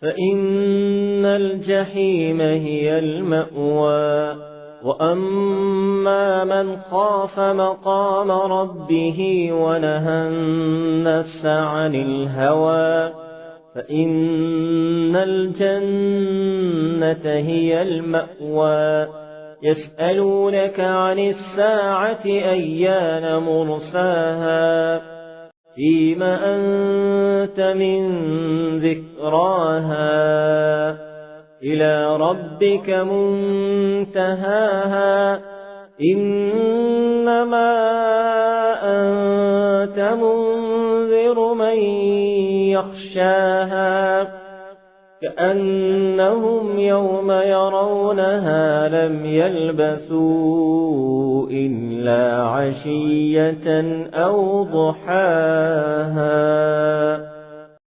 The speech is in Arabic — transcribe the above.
فإن الجحيم هي المأوى وأما من خاف مقام ربه ونهى النفس عن الهوى فإن الجنة هي المأوى يسألونك عن الساعة أيان مرساها فيم أنت من ذكراها إلى ربك منتهاها إنما أنت منذر من يخشاها كأنهم يوم يرونها لم يلبثوا إلا عشية أو ضحاها.